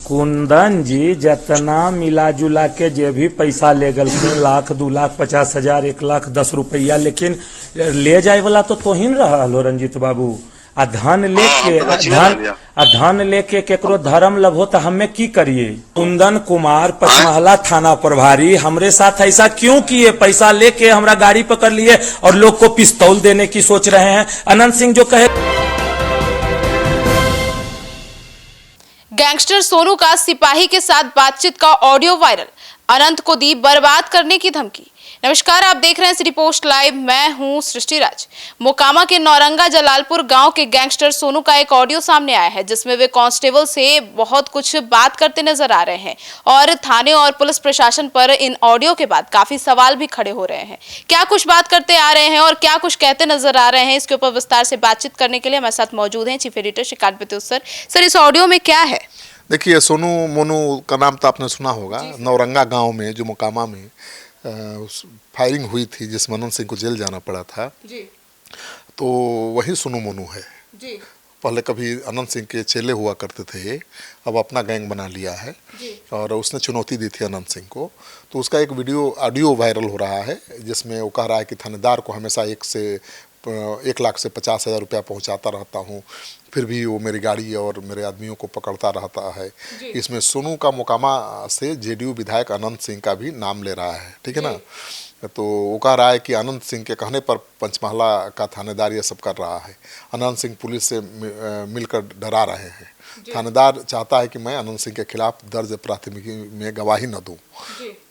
कुंदन जी जितना मिला जुला के जे भी पैसा ले गल के 1,00,000 2,50,000 1,10,00,000 लेकिन ले जाए वाला तो तोहिन रहा रंजीत बाबू। आ धन लेके धन लेके केकरो धर्म लभो तो हमें की करिए। कुंदन कुमार पचमहला थाना प्रभारी हमरे साथ ऐसा क्यों किए? पैसा लेके हमरा गाड़ी पकड़ लिए और लोग को पिस्तौल देने की सोच रहे हैं। अनंत सिंह जो कहे गैंगस्टर सोनू का सिपाही के साथ बातचीत का ऑडियो वायरल, अनंत को दी बर्बाद करने की धमकी। नमस्कार, आप देख रहे हैं सिटी पोस्ट लाइव, मैं हूं सृष्टि राज। मोकामा के नौरंगा जलालपुर गांव के गैंगस्टर सोनू का एक ऑडियो सामने आया है जिसमें वे कांस्टेबल से बहुत कुछ बात करते नजर आ रहे हैं और थाने और पुलिस प्रशासन पर इन ऑडियो के बाद काफी सवाल भी खड़े हो रहे हैं। क्या कुछ बात करते आ रहे हैं और क्या कुछ कहते नजर आ रहे हैं, इसके ऊपर विस्तार से बातचीत करने के लिए हमारे साथ मौजूद हैं chief editor Shrikant Bitul sir. Sir, इस ऑडियो में क्या है? देखिए, सोनू मोनू का नाम तो आपने सुना होगा। नौरंगा गांव में जो मोकामा में फायरिंग हुई थी जिसमें अनंत सिंह को जेल जाना पड़ा था जी। तो वही सोनू मोनू है जी। पहले कभी अनंत सिंह के चेले हुआ करते थे, अब अपना गैंग बना लिया है जी। और उसने चुनौती दी थी अनंत सिंह को। तो उसका एक ऑडियो वायरल हो रहा है जिसमें वो कह रहा है कि थानेदार को हमेशा 1,00,000 से 50,000 रुपया पहुँचाता रहता हूँ, फिर भी वो मेरी गाड़ी और मेरे आदमियों को पकड़ता रहता है। इसमें सोनू का मोकामा से जेडीयू विधायक अनंत सिंह का भी नाम ले रहा है, ठीक है ना। तो वो कह रहा है कि अनंत सिंह के कहने पर पंचमहला का थानेदार ये सब कर रहा है। अनंत सिंह पुलिस से मिलकर डरा रहे हैं। थानेदार चाहता है कि मैं अनंत सिंह के खिलाफ दर्ज प्राथमिकी में गवाही न दूं।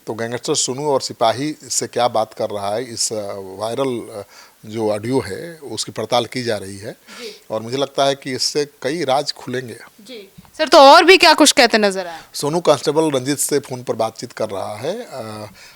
तो गैंगस्टर सोनू और सिपाही से क्या बात कर रहा है, इस वायरल जो ऑडियो है उसकी पड़ताल की जा रही है और मुझे लगता है कि इससे कई राज खुलेंगे जी। सर, तो और भी क्या कुछ कहते नजर आए? सोनू कांस्टेबल रंजीत से फ़ोन पर बातचीत कर रहा है।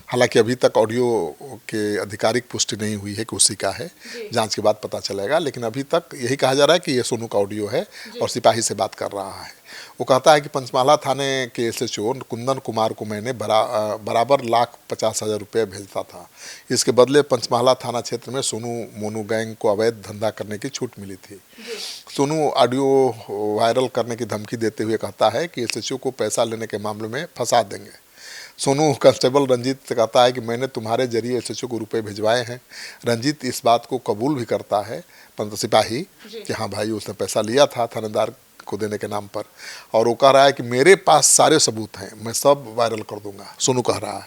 हालांकि अभी तक ऑडियो के आधिकारिक पुष्टि नहीं हुई है कि उसी का है, जांच के बाद पता चलेगा, लेकिन अभी तक यही कहा जा रहा है कि ये सोनू का ऑडियो है और सिपाही से बात कर रहा है। वो कहता है कि पंचमहला थाने के SHO कुंदन कुमार को मैंने बराबर 1,50,000 रुपये भेजता था। इसके बदले पंचमहला थाना क्षेत्र में सोनू मोनू गैंग को अवैध धंधा करने की छूट मिली थी। सोनू ऑडियो वायरल करने की धमकी देते हुए कहता है कि SHO को पैसा लेने के मामले में फंसा देंगे। सोनू कांस्टेबल रंजीत से कहता है कि मैंने तुम्हारे जरिए SHO को रुपए भिजवाए हैं। रंजीत इस बात को कबूल भी करता है सिपाही कि हाँ भाई, उसने पैसा लिया था थानेदार को देने के नाम पर, और वो कह रहा है कि मेरे पास सारे सबूत हैं, मैं सब वायरल कर दूंगा, सोनू कह रहा है।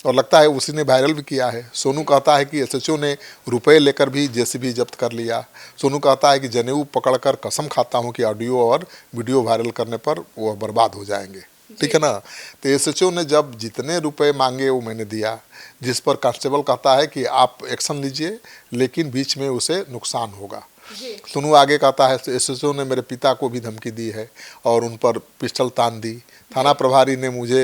और लगता है उसी ने वायरल भी किया है। सोनू कहता है कि SHO ने रुपए लेकर भी JCB जब्त कर लिया। सोनू कहता है कि जनेऊ पकड़कर कसम खाता हूं कि ऑडियो और वीडियो वायरल करने पर वो बर्बाद हो जाएंगे, ठीक है ना। तो SHO ने जब जितने रुपए मांगे वो मैंने दिया, जिस पर कांस्टेबल कहता है कि आप एक्शन लीजिए लेकिन बीच में उसे नुकसान होगा। सोनू आगे कहता है SHO ने मेरे पिता को भी धमकी दी है और उन पर पिस्टल तान दी। थाना प्रभारी ने मुझे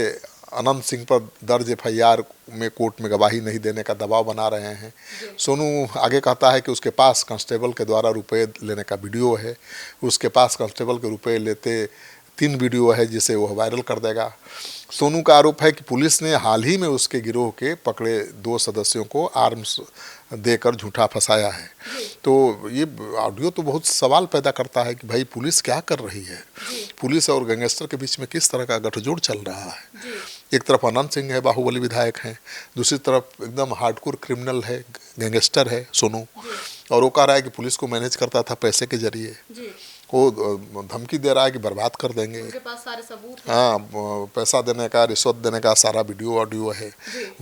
अनंत सिंह पर दर्ज FIR में कोर्ट में गवाही नहीं देने का दबाव बना रहे हैं। सोनू आगे कहता है कि उसके पास कांस्टेबल के द्वारा रुपए लेने का वीडियो है। उसके पास कांस्टेबल के रुपए लेते 3 वीडियो है जिसे वह वायरल कर देगा। सोनू का आरोप है कि पुलिस ने हाल ही में उसके गिरोह के पकड़े 2 सदस्यों को आर्म्स देकर झूठा फंसाया है। तो ये ऑडियो तो बहुत सवाल पैदा करता है कि भाई पुलिस क्या कर रही है, पुलिस और गैंगस्टर के बीच में किस तरह का गठजोड़ चल रहा है। एक तरफ अनंत सिंह है, बाहुबली विधायक हैं, दूसरी तरफ एकदम हार्डकोर क्रिमिनल है, गैंगस्टर है सोनू, और वो कह रहा है कि पुलिस को मैनेज करता था पैसे के जरिए। वो धमकी दे रहा है कि बर्बाद कर देंगे, उनके पास सारे सबूत हैं। हाँ, पैसा देने का, रिश्वत देने का सारा वीडियो ऑडियो है,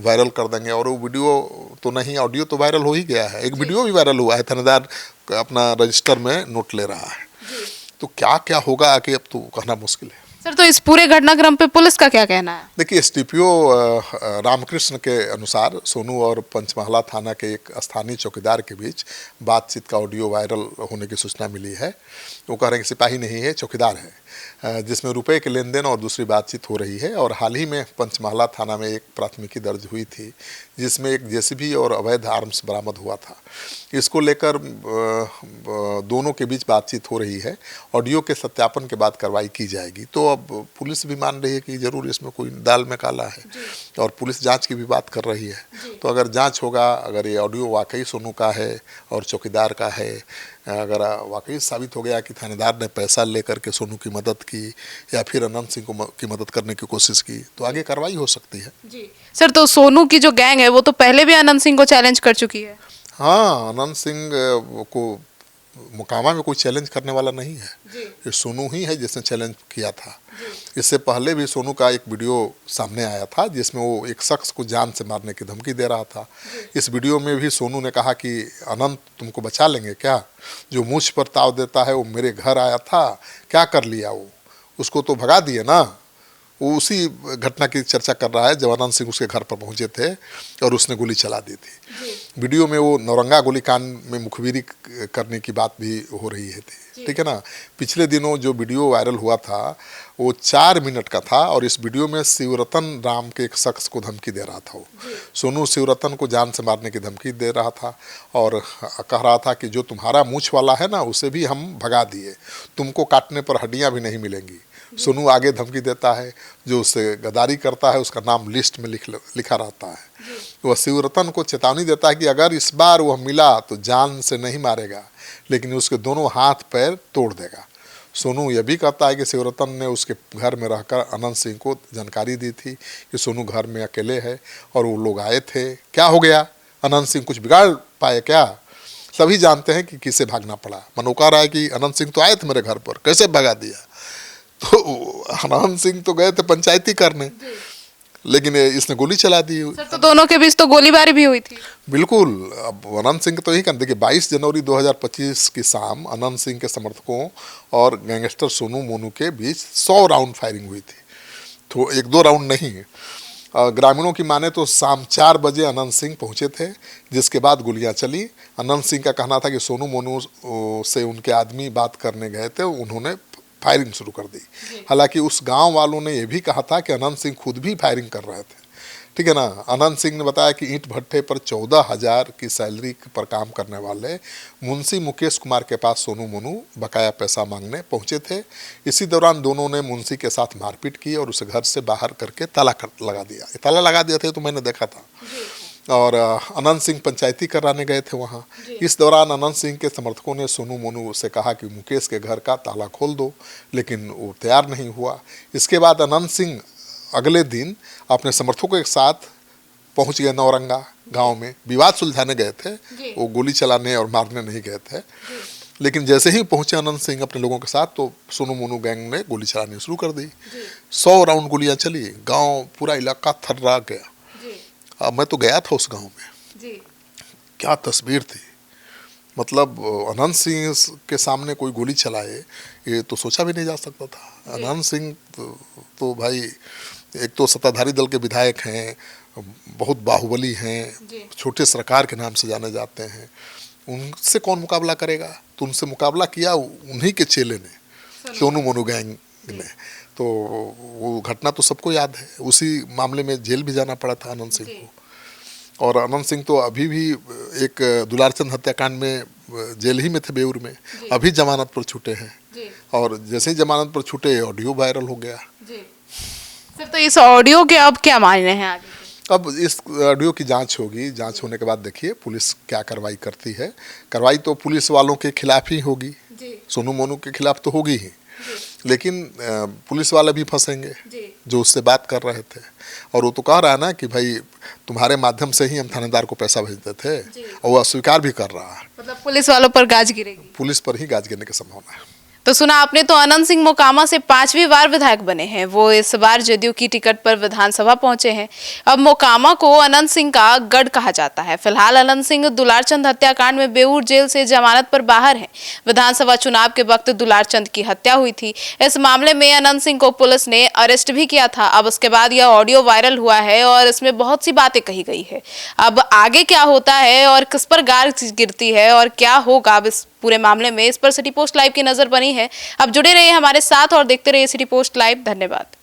वायरल कर देंगे। और वो वीडियो तो नहीं, ऑडियो तो वायरल हो ही गया है। एक वीडियो भी वायरल हुआ है, थानेदार अपना रजिस्टर में नोट ले रहा है। तो क्या क्या होगा आगे अब तो कहना मुश्किल है। सर, तो इस पूरे घटनाक्रम पे पुलिस का क्या कहना है? देखिए, SDPO रामकृष्ण के अनुसार सोनू और पंचमहला थाना के एक स्थानीय चौकीदार के बीच बातचीत का ऑडियो वायरल होने की सूचना मिली है। वो कह रहे हैं कि सिपाही नहीं है, चौकीदार है, जिसमें रुपए के लेन देन और दूसरी बातचीत हो रही है। और हाल ही में पंचमहला थाना में एक प्राथमिकी दर्ज हुई थी जिसमें एक JCB और अवैध आर्म्स बरामद हुआ था। इसको लेकर दोनों के बीच बातचीत हो रही है। ऑडियो के सत्यापन के बाद कार्रवाई की जाएगी। तो अब पुलिस भी मान रही है कि जरूर इसमें कोई दाल में काला है। और पुलिस जांच की भी बात कर रही है। तो अगर जांच होगा, अगर ये ऑडियो वाकई सोनू का है और चौकीदार का है, अगर वाकई साबित हो गया कि थानेदार ने पैसा लेकर के सोनू की मदद की या फिर अनंत सिंह को की मदद करने की कोशिश की, तो आगे कार्रवाई हो सकती है। जी सर, तो सोनू की जो गैंग है वो तो पहले भी अनंत सिंह को चैलेंज कर चुकी है। हाँ, अनंत सिंह को मोकामा में कोई चैलेंज करने वाला नहीं है, ये सोनू ही है जिसने चैलेंज किया था। इससे पहले भी सोनू का एक वीडियो सामने आया था जिसमें वो एक शख्स को जान से मारने की धमकी दे रहा था। इस वीडियो में भी सोनू ने कहा कि अनंत तुमको बचा लेंगे क्या, जो मुझ पर ताव देता है वो मेरे घर आया था, क्या कर लिया वो, उसको तो भगा दिए ना। वो उसी घटना की चर्चा कर रहा है जब अनंत सिंह उसके घर पर पहुंचे थे और उसने गोली चला दी थी। वीडियो में वो नौरंगा गोलीकांड में मुखबिरी करने की बात भी हो रही है, ठीक है ना। पिछले दिनों जो वीडियो वायरल हुआ था वो 4 मिनट का था और इस वीडियो में शिवरतन राम के एक शख्स को धमकी दे रहा था। वो सोनू शिवरतन को जान से मारने की धमकी दे रहा था और कह रहा था कि जो तुम्हारा मूछ वाला है ना उसे भी हम भगा दिए, तुमको काटने पर हड्डियां भी नहीं मिलेंगी। सोनू आगे धमकी देता है, जो उससे गद्दारी करता है उसका नाम लिस्ट में लिखा रहता है। वह शिवरतन को चेतावनी देता है कि अगर इस बार वह मिला तो जान से नहीं मारेगा, लेकिन उसके दोनों हाथ पैर तोड़ देगा। सोनू यह भी कहता है कि शिवरतन ने उसके घर में रहकर अनंत सिंह को जानकारी दी थी कि सोनू घर में अकेले है और वो लोग आए थे। क्या हो गया, अनंत सिंह कुछ बिगाड़ पाए क्या? सभी जानते हैं कि किसे भागना पड़ा। मनोका रहा है कि अनंत सिंह तो आए थे मेरे घर पर, कैसे भगा दिया? तो अनंत सिंह तो गए थे पंचायती करने, लेकिन इसने गोली चला दी। सर, तो दोनों के बीच तो गोलीबारी भी हुई थी। बिल्कुल। अब अनंत सिंह तो यही कहते हैं कि 22 जनवरी 2025 की शाम अनंत सिंह के समर्थकों और गैंगस्टर सोनू मोनू के बीच 100 राउंड फायरिंग हुई थी, तो 1-2 राउंड नहीं। ग्रामीणों की माने तो शाम 4 बजे अनंत सिंह पहुंचे थे, जिसके बाद गोलियां चली। अनंत सिंह का कहना था कि सोनू मोनू से उनके आदमी बात करने गए थे, उन्होंने फायरिंग शुरू कर दी। हालांकि उस गांव वालों ने यह भी कहा था कि अनंत सिंह खुद भी फायरिंग कर रहे थे, ठीक है ना। अनंत सिंह ने बताया कि ईंट भट्ठे पर 14,000 की सैलरी पर काम करने वाले मुंशी मुकेश कुमार के पास सोनू मोनू बकाया पैसा मांगने पहुंचे थे। इसी दौरान दोनों ने मुंशी के साथ मारपीट की और उसे घर से बाहर करके ताला लगा दिया। ताला लगा दिया था तो मैंने देखा था। और अनंत सिंह पंचायती कराने गए थे वहाँ। इस दौरान अनंत सिंह के समर्थकों ने सोनू मोनू से कहा कि मुकेश के घर का ताला खोल दो, लेकिन वो तैयार नहीं हुआ। इसके बाद अनंत सिंह अगले दिन अपने समर्थकों के साथ पहुंच गए नौरंगा गांव में। विवाद सुलझाने गए थे, वो गोली चलाने और मारने नहीं गए थे। लेकिन जैसे ही पहुंचे अनंत सिंह अपने लोगों के साथ, तो सोनू मोनू गैंग ने गोली चलानी शुरू कर दी। 100 राउंड गोलियां चली, गांव पूरा इलाका थर्रा गया। मैं तो गया था उस गांव में, क्या तस्वीर थी। मतलब अनंत सिंह के सामने कोई गोली चलाए ये तो सोचा भी नहीं जा सकता था। अनंत सिंह तो भाई एक तो सत्ताधारी दल के विधायक हैं, बहुत बाहुबली हैं, छोटे सरकार के नाम से जाने जाते हैं। उनसे कौन मुकाबला करेगा? तो उनसे मुकाबला किया उन्हीं के चेले ने, सोनू मोनू गैंग ने। तो वो घटना तो सबको याद है। उसी मामले में जेल भी जाना पड़ा था अनंत सिंह को। और अनंत सिंह तो अभी भी एक दुलारचंद हत्याकांड में जेल ही में थे, बेऊर में। अभी जमानत पर छूटे हैं और जैसे ही जमानत पर छूटे ऑडियो वायरल हो गया। सर, तो इस ऑडियो के अब क्या मायने हैं आगे? अब इस ऑडियो की जांच होगी। जांच होने के बाद देखिए पुलिस क्या कार्रवाई करती है। कार्रवाई तो पुलिस वालों के खिलाफ ही होगी, सोनू मोनू के खिलाफ तो होगी ही, लेकिन पुलिस वाले भी फंसेंगे जो उससे बात कर रहे थे। और वो तो कह रहा है ना कि भाई तुम्हारे माध्यम से ही हम थानेदार को पैसा भेजते थे, और वो अस्वीकार भी कर रहा है। मतलब पुलिस वालों पर गाज गिरेगी? पुलिस पर ही गाज गिरने की संभावना है। तो सुना आपने, तो अनंत सिंह मोकामा से 5वीं बार विधायक बने हैं। वो इस बार जदयू की टिकट पर विधानसभा पहुंचे हैं। अब मोकामा को अनंत सिंह का गढ़ कहा जाता है। फिलहाल अनंत सिंह दुलारचंद हत्याकांड में बेऊर जेल से जमानत पर बाहर हैं। विधानसभा चुनाव के वक्त दुलारचंद की हत्या हुई थी। इस मामले में अनंत सिंह को पुलिस ने अरेस्ट भी किया था। अब उसके बाद यह ऑडियो वायरल हुआ है और इसमें बहुत सी बातें कही गई है। अब आगे क्या होता है और किस पर गाज गिरती है और क्या होगा अब इस पूरे मामले में, इस पर सिटी पोस्ट लाइव की नजर बनी है। अब जुड़े रहिए हमारे साथ और देखते रहिए सिटी पोस्ट लाइव। धन्यवाद।